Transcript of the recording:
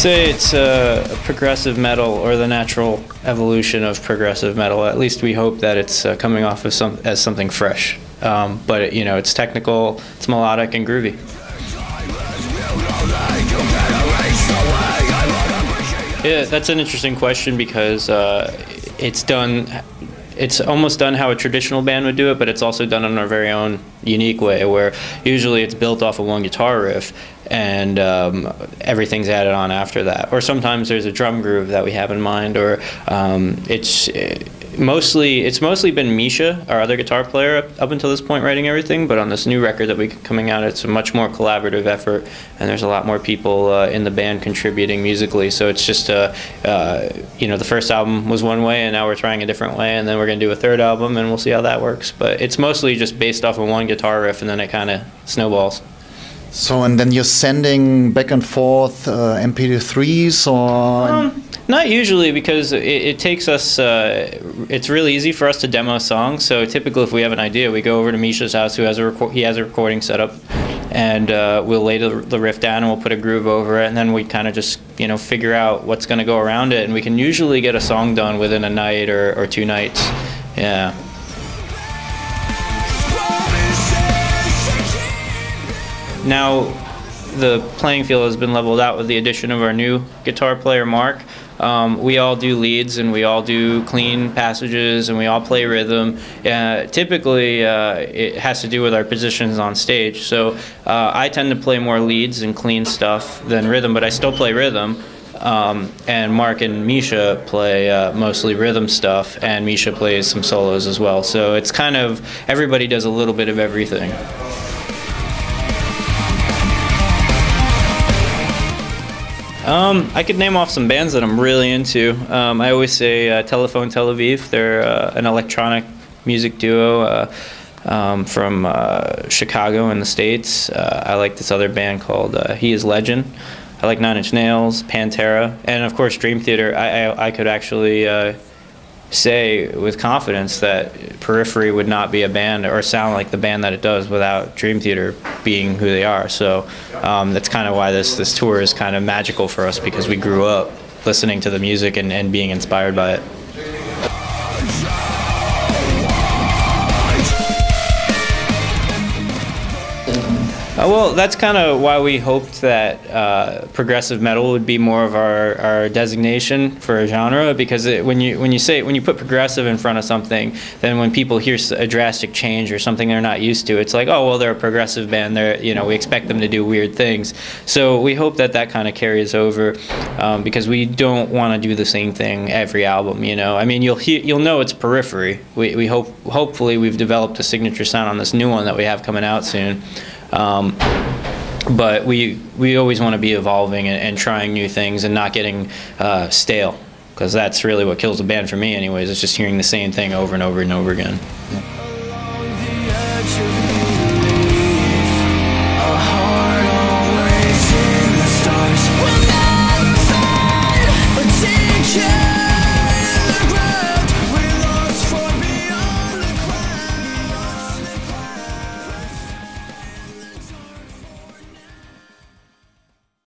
say it's progressive metal, or the natural evolution of progressive metal. At least we hope that it's coming off of as something fresh. But you know, it's technical, it's melodic and groovy. Yeah, that's an interesting question because it's almost done how a traditional band would do it, but it's also done in our very own unique way, where usually it's built off of one guitar riff and everything's added on after that. Or sometimes there's a drum groove that we have in mind, or it's mostly been Misha, our other guitar player, up until this point, writing everything. But on this new record that we're coming out, it's a much more collaborative effort, and there's a lot more people in the band contributing musically. So it's just, you know, the first album was one way, and now we're trying a different way, and then we're going to do a third album, and we'll see how that works. But it's mostly just based off of one guitar riff, and then it kind of snowballs. So, and then you're sending back and forth MP3s, or? Not usually, because it takes us, it's really easy for us to demo songs. So typically if we have an idea, we go over to Misha's house, he has a recording set up, and we'll lay the riff down and we'll put a groove over it, and then we kind of just, you know, figure out what's going to go around it, and we can usually get a song done within a night or 2 nights. Yeah. Now the playing field has been leveled out with the addition of our new guitar player, Mark. We all do leads, and we all do clean passages, and we all play rhythm. Typically, it has to do with our positions on stage. So I tend to play more leads and clean stuff than rhythm, but I still play rhythm. And Mark and Misha play mostly rhythm stuff, and Misha plays some solos as well. So it's kind of, everybody does a little bit of everything. I could name off some bands that I'm really into. I always say Telephone Tel Aviv. They're an electronic music duo from Chicago in the States. I like this other band called He Is Legend. I like Nine Inch Nails, Pantera, and of course Dream Theater. I could actually say with confidence that Periphery would not be a band or sound like the band that it does without Dream Theater being who they are. So that's kind of why this tour is kind of magical for us, because we grew up listening to the music and being inspired by it. Well, that's kind of why we hoped that progressive metal would be more of our designation for a genre, because when you put progressive in front of something, then when people hear a drastic change or something they're not used to, it's like, oh well, they're a progressive band. We expect them to do weird things. So we hope that kind of carries over, because we don't want to do the same thing every album. You know, I mean, you'll know it's Periphery. We hopefully we've developed a signature sound on this new one that we have coming out soon. But we always want to be evolving and trying new things and not getting stale, because that's really what kills a band for me anyways. It's just hearing the same thing over and over and over again. Yeah.